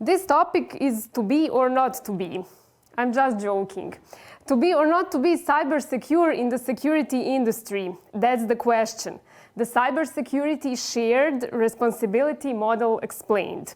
This topic is to be or not to be. I'm just joking. To be or not to be cyber secure in the security industry, that's the question. The cybersecurity shared responsibility model explained.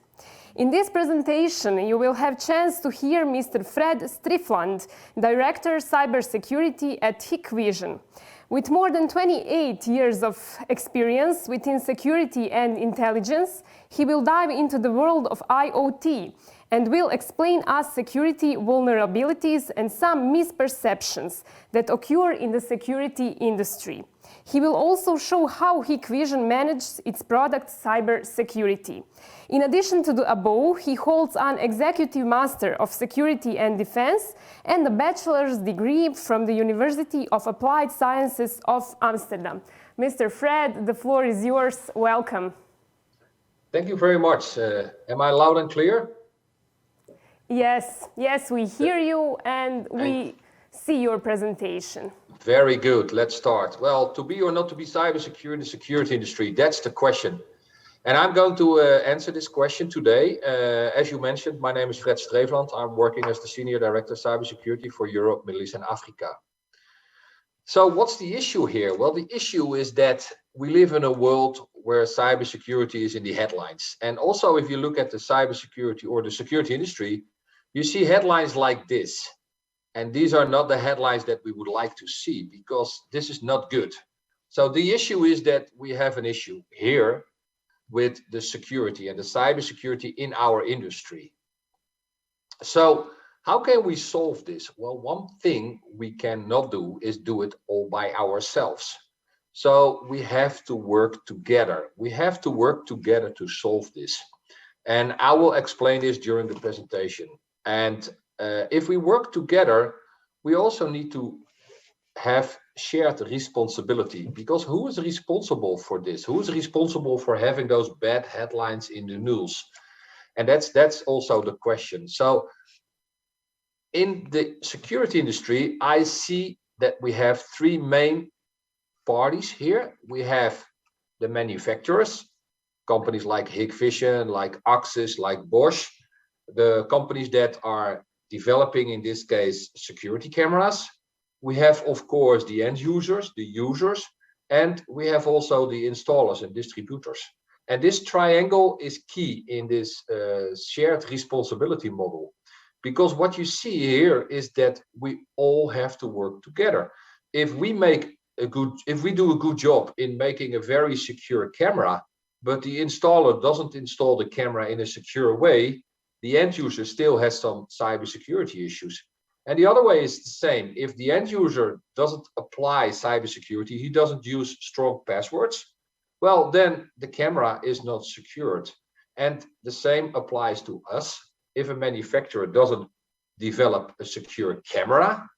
In this presentation, you will have chance to hear Mr. Fred Streefland, Director Cybersecurity at Hikvision. With more than 28 years of experience within security and intelligence, he will dive into the world of IoT and will explain us security vulnerabilities and some misperceptions that occur in the security industry. He will also show how Hikvision manages its product cybersecurity. In addition to the above, he holds an Executive Master of Security and Defense and a bachelor's degree from the University of Applied Sciences of Amsterdam. Mr. Fred, the floor is yours. Welcome. Thank you very much. Am I loud and clear? Yes, we hear you and we see your presentation. Very good. Let's start. Well, to be or not to be cybersecure in the security industry, that's the question. And I'm going to answer this question today. As you mentioned, my name is Fred Streefland. I'm working as the Senior Director of Cybersecurity for Europe, Middle East and Africa. So what's the issue here? Well, the issue is that we live in a world where cybersecurity is in the headlines. And also, if you look at the cybersecurity or the security industry, you see headlines like this. And these are not the headlines that we would like to see, because this is not good. So the issue is that we have an issue here with the security and the cybersecurity in our industry. So how can we solve this? Well, one thing we cannot do is do it all by ourselves. So we have to work together. We have to work together to solve this. And I will explain this during the presentation. And if we work together, we also need to have shared responsibility, because who is responsible for this? Who is responsible for having those bad headlines in the news? And that's also the question. So in the security industry, I see that we have three main parties here. We have the manufacturers, companies like Hikvision, like Axis, like Bosch, the companies that are developing, in this case, security cameras. We have, of course, the end users, and we have also the installers and distributors. And this triangle is key in this shared responsibility model, because what you see here is that we all have to work together. If we do a good job in making a very secure camera, but the installer doesn't install the camera in a secure way, the end user still has some cybersecurity issues. And the other way is the same. If the end user doesn't apply cybersecurity, he doesn't use strong passwords, well, then the camera is not secured. And the same applies to us. If a manufacturer doesn't develop a secure camera,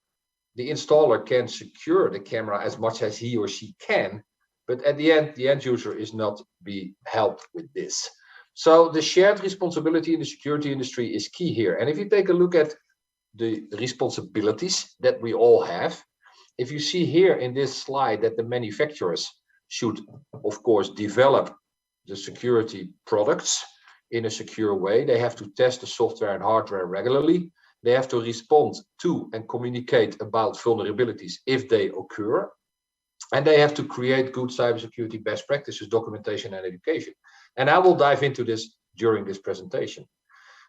the installer can secure the camera as much as he or she can, but at the end user is not be helped with this. So the shared responsibility in the security industry is key here. And if you take a look at the responsibilities that we all have, if you see here in this slide that the manufacturers should, of course, develop the security products in a secure way. They have to test the software and hardware regularly. They have to respond to and communicate about vulnerabilities if they occur. And they have to create good cybersecurity best practices, documentation, and education. And I will dive into this during this presentation.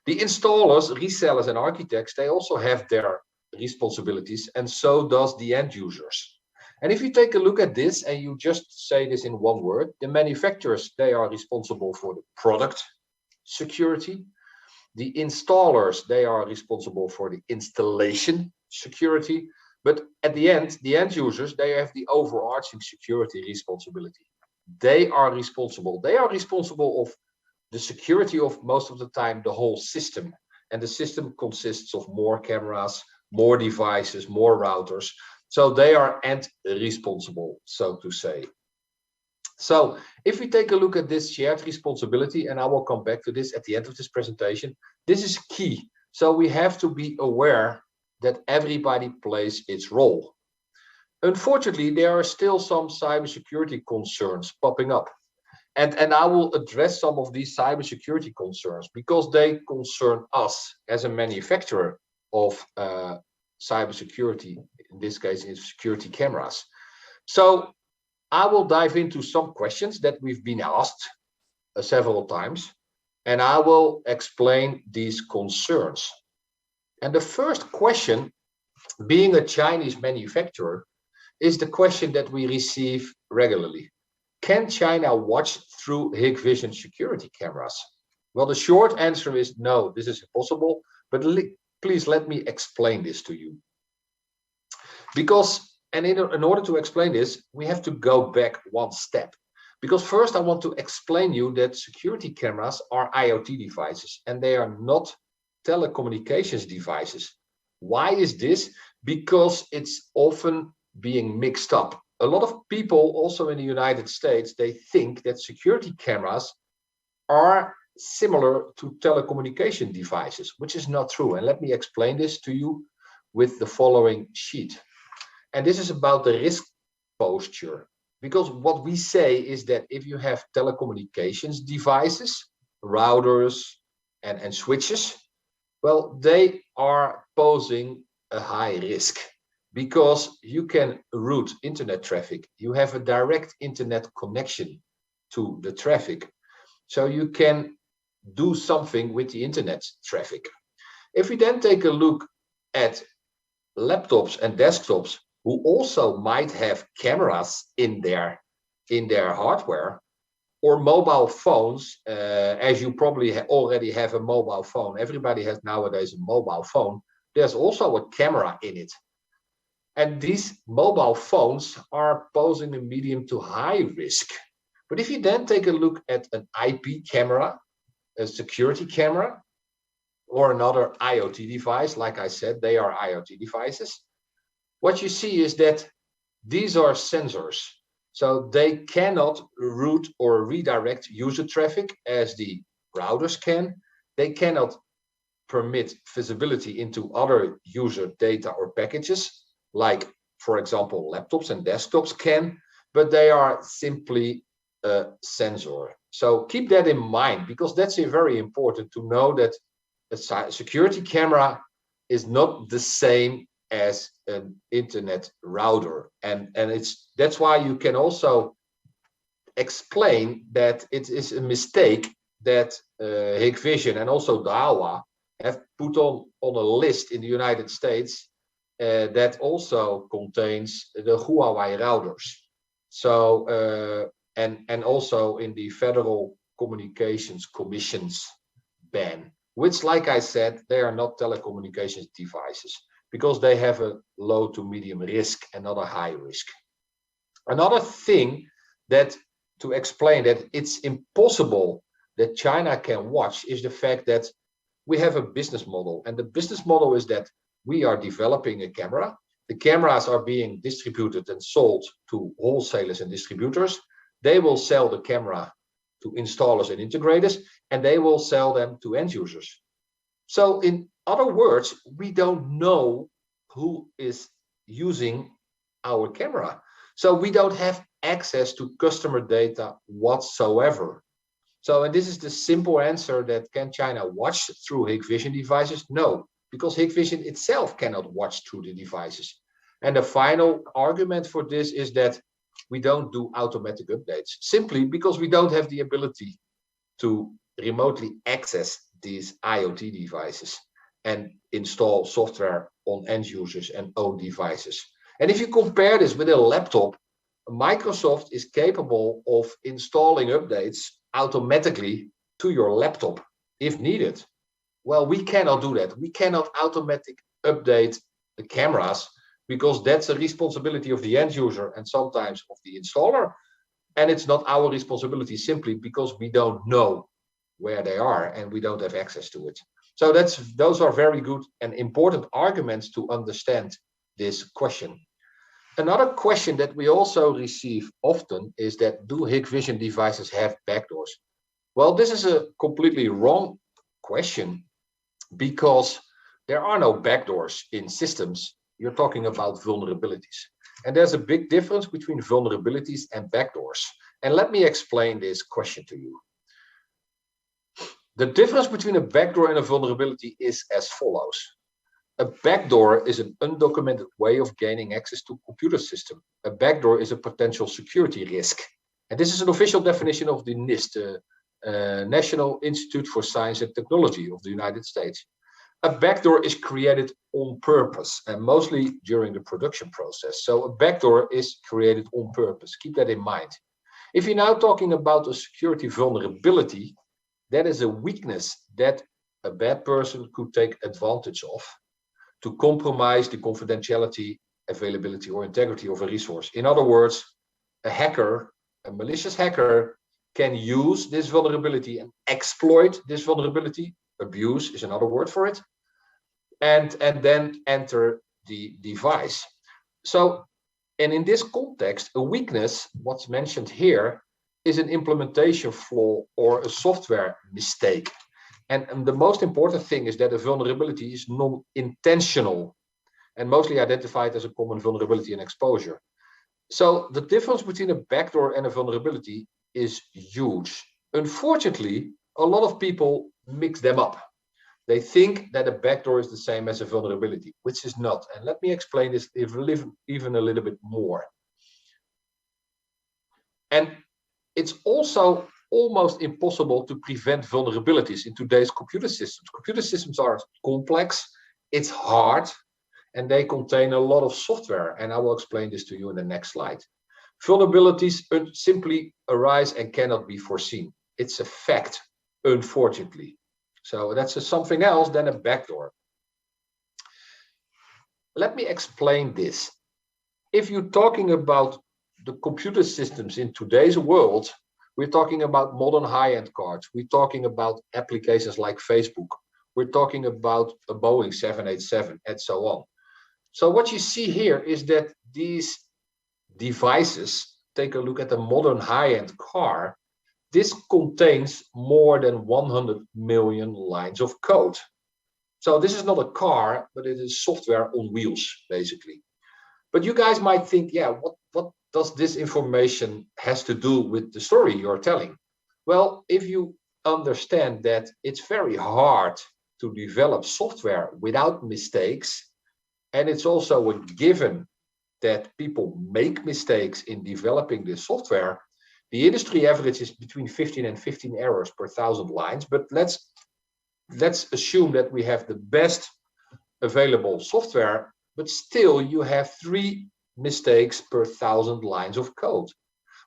The installers, resellers, and architects, they also have their responsibilities, and so does the end users. And if you take a look at this and you just say this in one word, the manufacturers, they are responsible for the product security. The installers, they are responsible for the installation security. But at the end users, they have the overarching security responsibility. They are responsible of the security of, most of the time, the whole system. And the system consists of more cameras, more devices, more routers. So they are end responsible, so to say. So if we take a look at this shared responsibility, and I will come back to this at the end of this presentation, this is key. So we have to be aware that everybody plays its role. Unfortunately, there are still some cybersecurity concerns popping up. And I will address some of these cybersecurity concerns because they concern us as a manufacturer of cybersecurity, in this case, in security cameras. So I will dive into some questions that we've been asked several times, and I will explain these concerns. And the first question, being a Chinese manufacturer, is the question that we receive regularly. Can China watch through Hikvision security cameras? Well, the short answer is no, this is impossible, but please let me explain this to you. Because, and in order to explain this, we have to go back one step. Because first I want to explain you that security cameras are IoT devices and they are not telecommunications devices. Why is this? Because it's often being mixed up. A lot of people also in the United States, they think that security cameras are similar to telecommunication devices, which is not true. And let me explain this to you with the following sheet. And this is about the risk posture. Because what we say is that if you have telecommunications devices, routers and switches, well, they are posing a high risk because you can route internet traffic. You have a direct internet connection to the traffic. So you can do something with the internet traffic. If we then take a look at laptops and desktops, who also might have cameras in their hardware, or mobile phones, as you probably already have a mobile phone. Everybody has nowadays a mobile phone. There's also a camera in it. And these mobile phones are posing a medium to high risk. But if you then take a look at an IP camera, a security camera, or another IoT device, like I said, they are IoT devices, what you see is that these are sensors. So they cannot route or redirect user traffic as the routers can. They cannot permit visibility into other user data or packages, like, for example, laptops and desktops can, but they are simply a sensor. So keep that in mind, because that's very important to know that a security camera is not the same as an internet router, and that's why you can also explain that it is a mistake that Hikvision and also Dahua have put on a list in the United States that also contains the Huawei routers. So and also in the Federal Communications Commission's ban, which, like I said, they are not telecommunications devices, because they have a low to medium risk and not a high risk. Another thing that to explain that it's impossible that China can watch is the fact that we have a business model. And the business model is that we are developing a camera. The cameras are being distributed and sold to wholesalers and distributors. They will sell the camera to installers and integrators, and they will sell them to end users. So in other words, we don't know who is using our camera. So we don't have access to customer data whatsoever. So, and this is the simple answer, that can China watch through Hikvision devices? No, because Hikvision itself cannot watch through the devices. And the final argument for this is that we don't do automatic updates, simply because we don't have the ability to remotely access these IoT devices and install software on end users and own devices. And if you compare this with a laptop, Microsoft is capable of installing updates automatically to your laptop if needed. Well, we cannot do that. We cannot automatically update the cameras, because that's a responsibility of the end user and sometimes of the installer. And it's not our responsibility, simply because we don't know where they are and we don't have access to it. So those are very good and important arguments to understand this question. Another question that we also receive often is that, do Hikvision devices have backdoors? Well, this is a completely wrong question, because there are no backdoors in systems. You're talking about vulnerabilities. And there's a big difference between vulnerabilities and backdoors. And let me explain this question to you. The difference between a backdoor and a vulnerability is as follows. A backdoor is an undocumented way of gaining access to a computer system. A backdoor is a potential security risk. And this is an official definition of the NIST, National Institute for Science and Technology of the United States. A backdoor is created on purpose and mostly during the production process. So a backdoor is created on purpose. Keep that in mind. If you're now talking about a security vulnerability, that is a weakness that a bad person could take advantage of to compromise the confidentiality, availability, or integrity of a resource. In other words, a hacker, a malicious hacker, can use this vulnerability and exploit this vulnerability. Abuse is another word for it, and then enter the device. So, and in this context, a weakness, what's mentioned here, is an implementation flaw or a software mistake. And the most important thing is that a vulnerability is non-intentional and mostly identified as a common vulnerability and exposure. So the difference between a backdoor and a vulnerability is huge. Unfortunately, a lot of people mix them up. They think that a backdoor is the same as a vulnerability, which is not. And let me explain this even a little bit more. And it's also almost impossible to prevent vulnerabilities in today's computer systems. Computer systems are complex, it's hard, and they contain a lot of software. And I will explain this to you in the next slide. Vulnerabilities simply arise and cannot be foreseen. It's a fact, unfortunately. So that's something else than a backdoor. Let me explain this. If you're talking about the computer systems in today's world, we're talking about modern high-end cards. We're talking about applications like Facebook. We're talking about a Boeing 787 and so on. So what you see here is that these devices, take a look at the modern high-end car, this contains more than 100 million lines of code. So this is not a car, but it is software on wheels, basically. But you guys might think, yeah, what does this information has to do with the story you're telling? Well, if you understand that it's very hard to develop software without mistakes, and it's also a given that people make mistakes in developing this software, the industry average is between 15 and 15 errors per 1,000 lines, but let's assume that we have the best available software, but still you have 3 mistakes per 1,000 lines of code.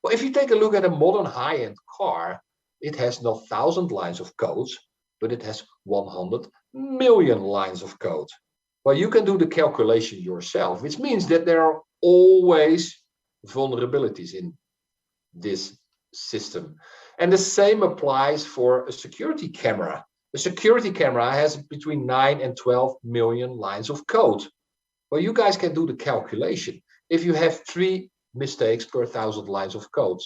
Well, if you take a look at a modern high-end car, it has not 1,000 lines of code, but it has 100 million lines of code. Well, you can do the calculation yourself, which means that there are always vulnerabilities in this system. And the same applies for a security camera. A security camera has between 9 and 12 million lines of code. Well, you guys can do the calculation. If you have 3 mistakes per 1,000 lines of code.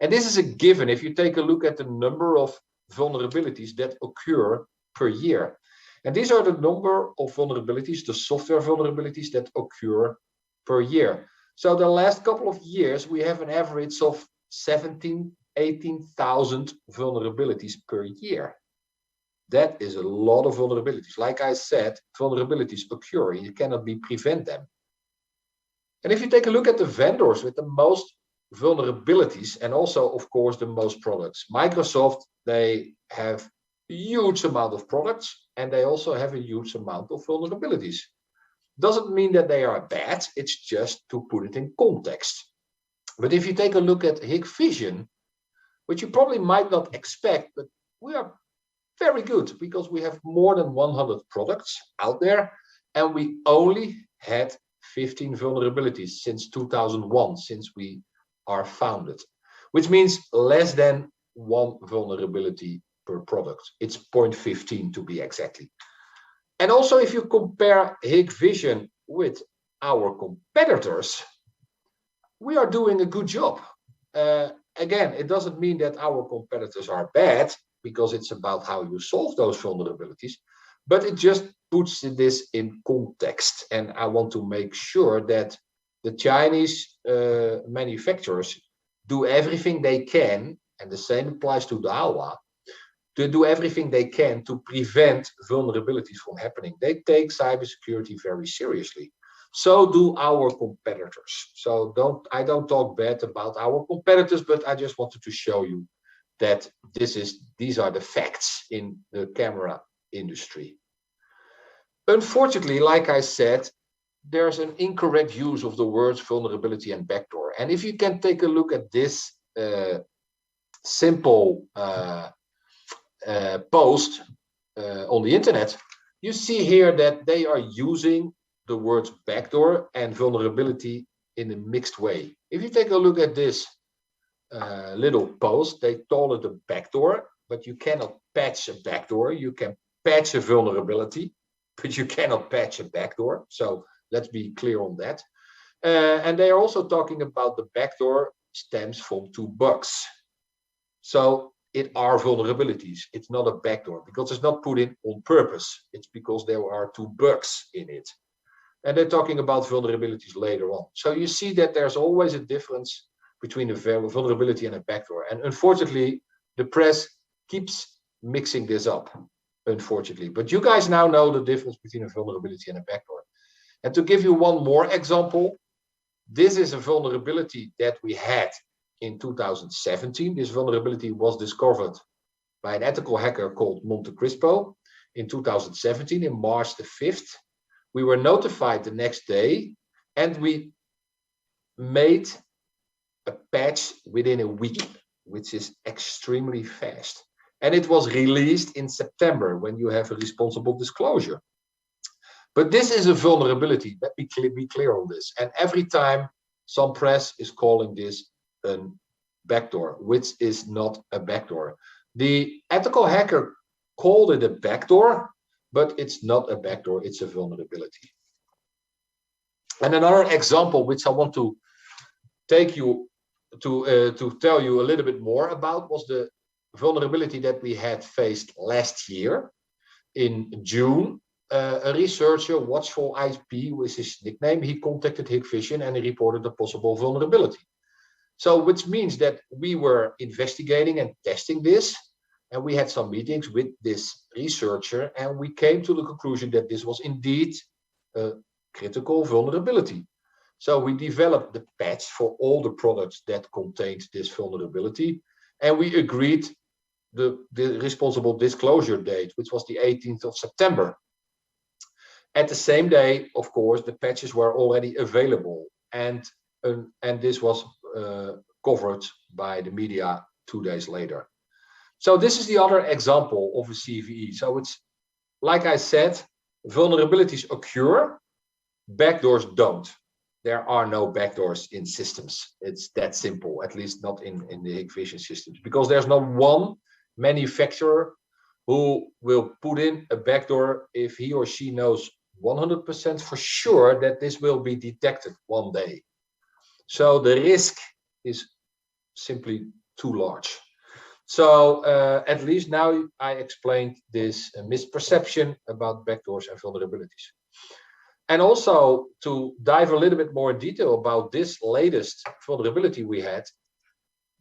And this is a given if you take a look at the number of vulnerabilities that occur per year. And these are the number of vulnerabilities, the software vulnerabilities that occur per year. So the last couple of years, we have an average of 17,000, 18,000 vulnerabilities per year. That is a lot of vulnerabilities. Like I said, vulnerabilities occur and you cannot prevent them. And if you take a look at the vendors with the most vulnerabilities and also, of course, the most products, Microsoft, they have a huge amount of products and they also have a huge amount of vulnerabilities. Doesn't mean that they are bad, it's just to put it in context. But if you take a look at Hikvision, which you probably might not expect, but we are very good because we have more than 100 products out there and we only had 15 vulnerabilities since 2001, since we are founded, which means less than 1 vulnerability per product. It's 0.15 to be exactly. And also if you compare Hikvision with our competitors, we are doing a good job. Again, it doesn't mean that our competitors are bad because it's about how you solve those vulnerabilities, but it just puts this in context. And I want to make sure that the Chinese manufacturers, do everything they can, and the same applies to Dahua, to do everything they can to prevent vulnerabilities from happening. They take cybersecurity very seriously. So do our competitors. So I don't talk bad about our competitors, but I just wanted to show you that these are the facts in the camera industry. Unfortunately, like I said, there's an incorrect use of the words vulnerability and backdoor. And if you can take a look at this simple post on the internet, you see here that they are using the words backdoor and vulnerability in a mixed way. If you take a look at this little post, they call it a backdoor, but you cannot patch a backdoor. You can patch a vulnerability, but you cannot patch a backdoor. So let's be clear on that. And they are also talking about the backdoor stems from 2 bugs. So it are vulnerabilities. It's not a backdoor because it's not put in on purpose. It's because there are 2 bugs in it. And they're talking about vulnerabilities later on. So you see that there's always a difference between a vulnerability and a backdoor. And unfortunately, the press keeps mixing this up, unfortunately. But you guys now know the difference between a vulnerability and a backdoor. And to give you one more example, this is a vulnerability that we had in 2017. This vulnerability was discovered by an ethical hacker called Monte Cristo in 2017, in March the 5th. We were notified the next day, and we made a patch within a week, which is extremely fast. And it was released in September when you have a responsible disclosure. But this is a vulnerability. Let me be clear on this. And every time some press is calling this a backdoor, which is not a backdoor. The ethical hacker called it a backdoor, but it's not a backdoor, it's a vulnerability. And another example, which I want to take you to tell you a little bit more about, was the vulnerability that we had faced last year in June. A researcher, Watchful IP was his nickname, he contacted Hikvision and he reported a possible vulnerability. So which means that we were investigating and testing this, and we had some meetings with this researcher, and we came to the conclusion that this was indeed a critical vulnerability. So we developed the patch for all the products that contained this vulnerability, and we agreed the responsible disclosure date, which was the 18th of September. At the same day, of course, the patches were already available, and this was covered by the media 2 days later. So this is the other example of a CVE. So it's, like I said, vulnerabilities occur, backdoors don't. There are no backdoors in systems. It's that simple, at least not in the Hikvision systems, because there's not one manufacturer who will put in a backdoor if he or she knows 100% for sure that this will be detected one day. So the risk is simply too large. So at least now I explained this misperception about backdoors and vulnerabilities. And also to dive a little bit more in detail about this latest vulnerability we had,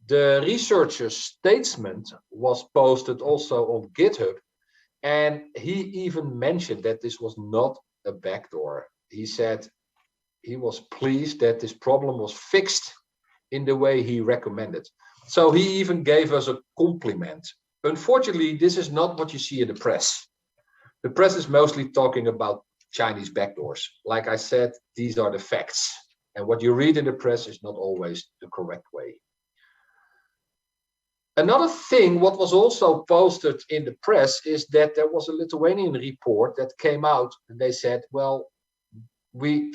the researcher's statement was posted also on GitHub, and he even mentioned that this was not a backdoor. He said he was pleased that this problem was fixed in the way he recommended. So he even gave us a compliment. Unfortunately, this is not what you see in the press. The press is mostly talking about Chinese backdoors. Like I said, these are the facts. And what you read in the press is not always the correct way. Another thing, what was also posted in the press, is that there was a Lithuanian report that came out, and they said, well, we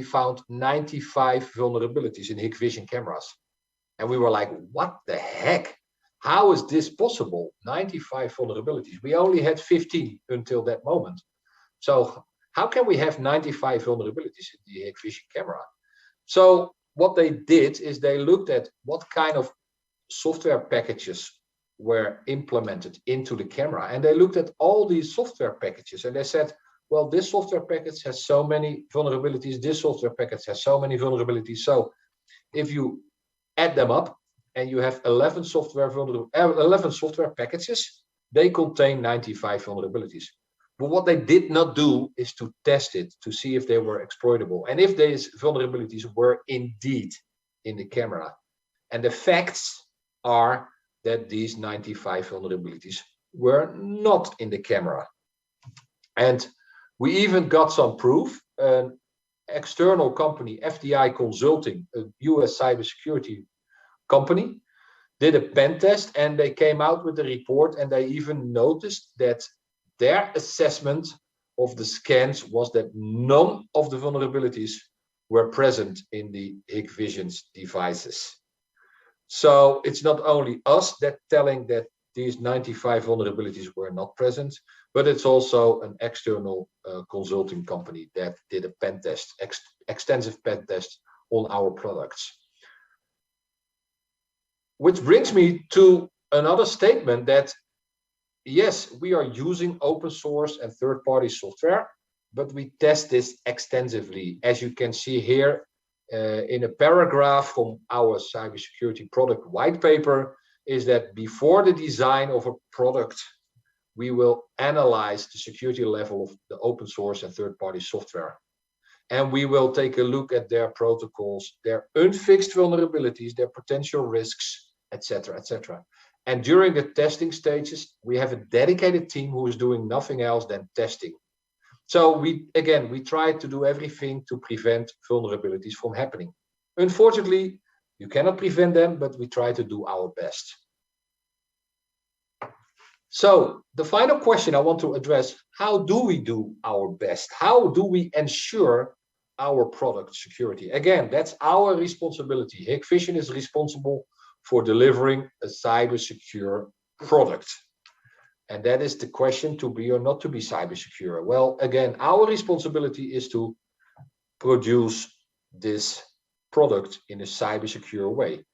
found 95 vulnerabilities in Hikvision cameras. And we were like, what the heck? How is this possible? 95 vulnerabilities. We only had 15 until that moment. So how can we have 95 vulnerabilities in the Hikvision camera? So what they did is they looked at what kind of software packages were implemented into the camera. And they looked at all these software packages and they said, well, this software package has so many vulnerabilities. This software package has so many vulnerabilities. So if you add them up, and you have 11 software packages. They contain 95 vulnerabilities. But what they did not do is to test it to see if they were exploitable and if these vulnerabilities were indeed in the camera. And the facts are that these 95 vulnerabilities were not in the camera. And we even got some proof. An external company, FDI Consulting, a US cybersecurity company, did a pen test, and they came out with a report, and they even noticed that their assessment of the scans was that none of the vulnerabilities were present in the Hikvision's devices. So it's not only us that telling that these 95 vulnerabilities were not present, but it's also an external consulting company that did a pen test, extensive pen test on our products. Which brings me to another statement that, yes, we are using open source and third-party software, but we test this extensively. As you can see here in a paragraph from our cybersecurity product white paper, is that before the design of a product, we will analyze the security level of the open source and third-party software. And we will take a look at their protocols, their unfixed vulnerabilities, their potential risks, etc., etc. And during the testing stages, we have a dedicated team who is doing nothing else than testing. So we try to do everything to prevent vulnerabilities from happening. Unfortunately, you cannot prevent them, but we try to do our best. So the final question I want to address, how do we do our best? How do we ensure our product security? Again, that's our responsibility. Hikvision is responsible for delivering a cyber secure product. And that is the question, to be or not to be cyber secure. Well, again, our responsibility is to produce this product in a cyber secure way.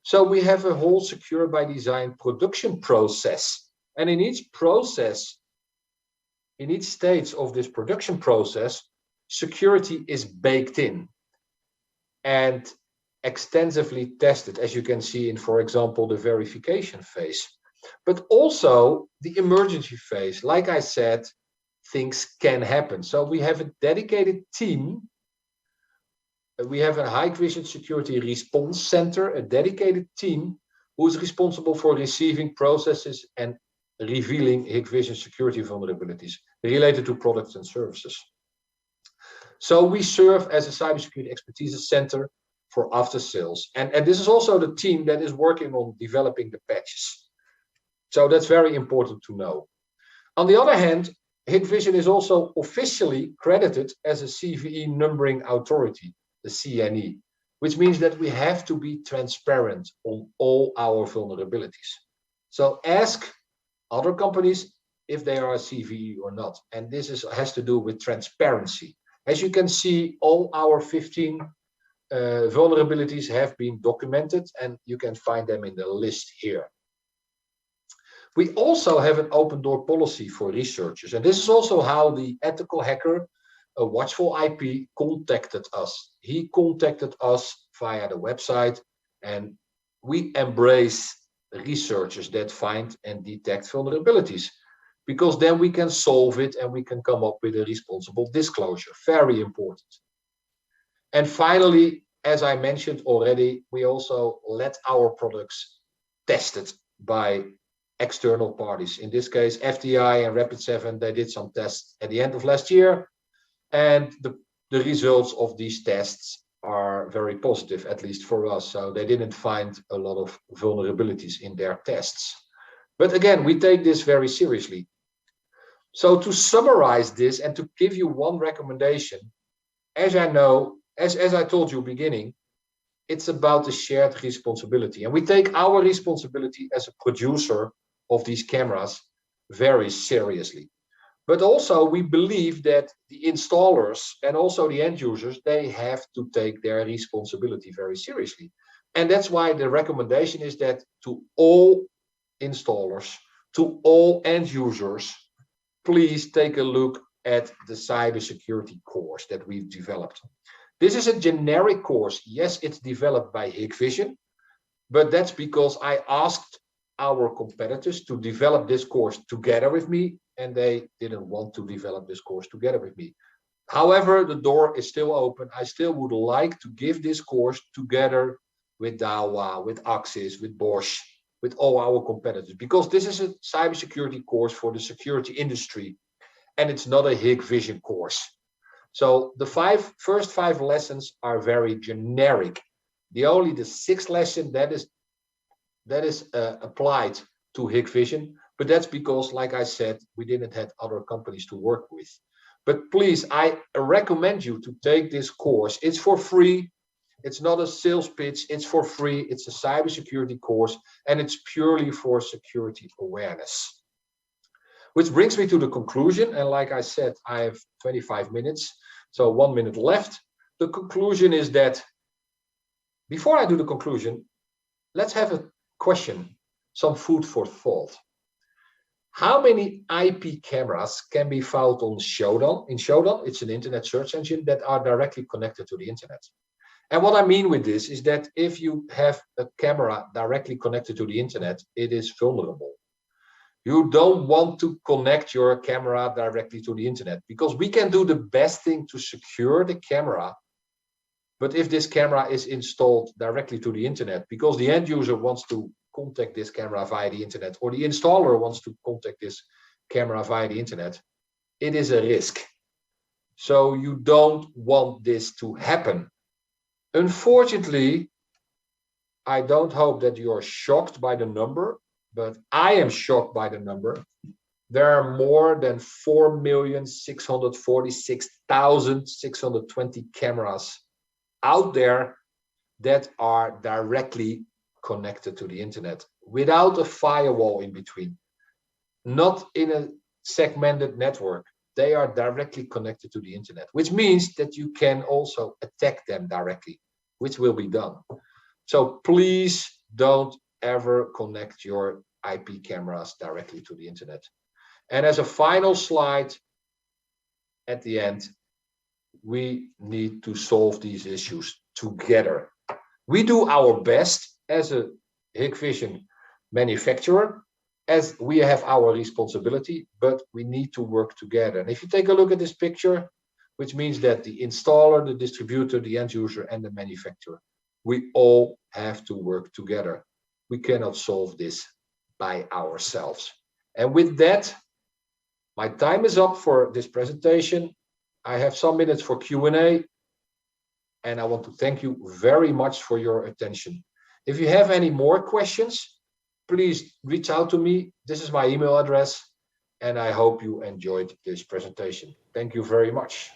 So we have a whole secure by design production process. And in each process, in each stage of this production process, security is baked in and extensively tested, as you can see in, for example, the verification phase. But also the emergency phase. Like I said, things can happen. So we have a dedicated team. We have a Hikvision Security Response Center, a dedicated team who is responsible for receiving processes and revealing Hikvision security vulnerabilities related to products and services. So we serve as a cybersecurity expertise center for after sales. And this is also the team that is working on developing the patches. So that's very important to know. On the other hand, Hikvision is also officially credited as a CVE numbering authority, the CNE, which means that we have to be transparent on all our vulnerabilities. So ask other companies if they are a CVE or not. And this has to do with transparency. As you can see, all our 15 vulnerabilities have been documented, and you can find them in the list here. We also have an open door policy for researchers. And this is also how the ethical hacker, a Watchful IP, contacted us. He contacted us via the website, and we embrace researchers that find and detect vulnerabilities, because then we can solve it and we can come up with a responsible disclosure. Very important. And finally, as I mentioned already, we also let our products tested by external parties. In this case, FDI and Rapid7, they did some tests at the end of last year. And the results of these tests are very positive, at least for us. So they didn't find a lot of vulnerabilities in their tests. But again, we take this very seriously. So to summarize this and to give you one recommendation, as I told you beginning, it's about the shared responsibility. And we take our responsibility as a producer of these cameras very seriously. But also we believe that the installers and also the end users, they have to take their responsibility very seriously. And that's why the recommendation is that to all installers, to all end users, please take a look at the cybersecurity course that we've developed. This is a generic course. Yes, it's developed by Hikvision, but that's because I asked our competitors to develop this course together with me, and they didn't want to develop this course together with me. However, the door is still open. I still would like to give this course together with Dahua, with Axis, with Bosch, with all our competitors, because this is a cybersecurity course for the security industry, and it's not a Hikvision course. So the first five lessons are very generic. The sixth lesson that is applied to Hikvision, but that's because, like I said, we didn't have other companies to work with. But please, I recommend you to take this course. It's for free. It's not a sales pitch. It's for free. It's a cybersecurity course, and it's purely for security awareness. Which brings me to the conclusion. And like I said, I have 25 minutes, so 1 minute left. The conclusion is that, before I do the conclusion, let's have a question, some food for thought. How many IP cameras can be found on Shodan? In Shodan, it's an internet search engine that are directly connected to the internet. And what I mean with this is that if you have a camera directly connected to the internet, it is vulnerable. You don't want to connect your camera directly to the internet, because we can do the best thing to secure the camera. But if this camera is installed directly to the internet, because the end user wants to contact this camera via the internet, or the installer wants to contact this camera via the internet, it is a risk. So you don't want this to happen. Unfortunately, I don't hope that you're shocked by the number, but I am shocked by the number. There are more than 4,646,620 cameras out there that are directly connected to the internet without a firewall in between, not in a segmented network. They are directly connected to the internet, which means that you can also attack them directly, which will be done. So please don't ever connect your IP cameras directly to the internet. And as a final slide at the end, we need to solve these issues together. We do our best as a Hikvision manufacturer, as we have our responsibility, but we need to work together. And if you take a look at this picture, which means that the installer, the distributor, the end user, and the manufacturer, we all have to work together. We cannot solve this by ourselves. And with that, my time is up for this presentation. I have some minutes for Q&A, and I want to thank you very much for your attention. If you have any more questions, please reach out to me. This is my email address, and I hope you enjoyed this presentation. Thank you very much.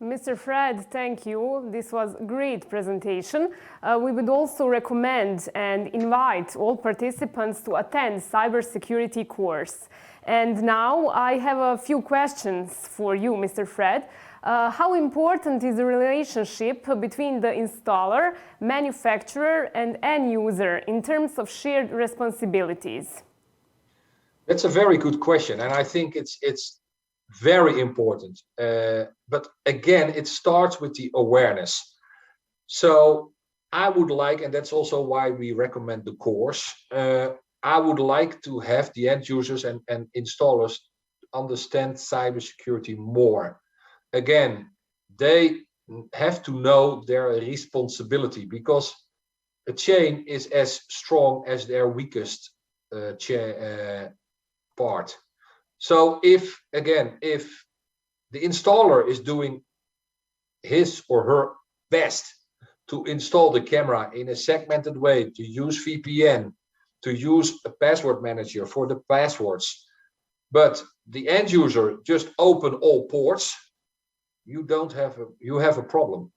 Mr. Fred, thank you. This was a great presentation. We would also recommend and invite all participants to attend cybersecurity course. And now I have a few questions for you, Mr. Fred. How important is the relationship between the installer, manufacturer, and end user in terms of shared responsibilities? That's a very good question, and I think it's very important. But again, it starts with the awareness. So I would like, and that's also why we recommend the course, I would like to have the end users and installers understand cybersecurity more. Again, they have to know their responsibility, because a chain is as strong as their weakest part. So if the installer is doing his or her best to install the camera in a segmented way, to use VPN, to use a password manager for the passwords, but the end user just open all ports, you have a problem.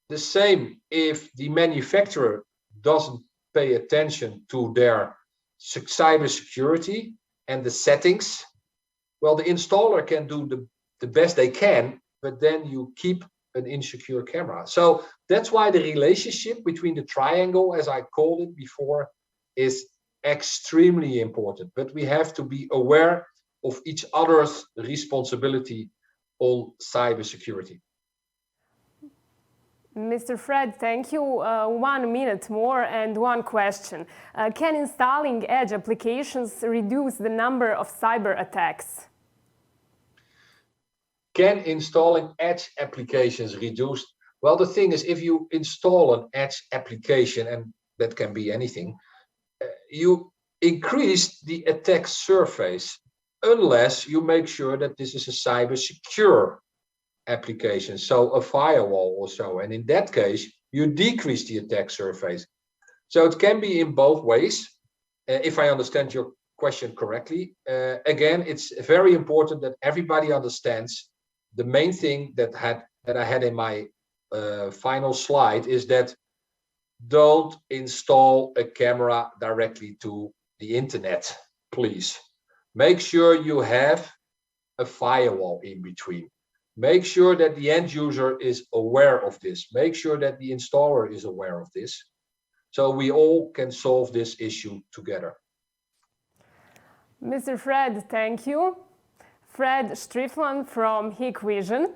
The same if the manufacturer doesn't pay attention to their cybersecurity and the settings. Well, the installer can do the best they can, but then you keep an insecure camera. So that's why the relationship between the triangle, as I called it before, is extremely important. But we have to be aware of each other's responsibility on cybersecurity. Mr. Fred, thank you. 1 minute more and one question. Can installing edge applications reduce the number of cyber attacks? Can installing edge applications reduce? Well, the thing is, if you install an edge application, and that can be anything, you increase the attack surface unless you make sure that this is a cyber secure application, so a firewall or so. And in that case, you decrease the attack surface. So it can be in both ways, if I understand your question correctly. Again, it's very important that everybody understands the main thing that I had in my final slide is that don't install a camera directly to the internet, please. Make sure you have a firewall in between. Make sure that the end user is aware of this. Make sure that the installer is aware of this. So we all can solve this issue together. Mr. Fred, thank you. Fred Streefland from Hikvision.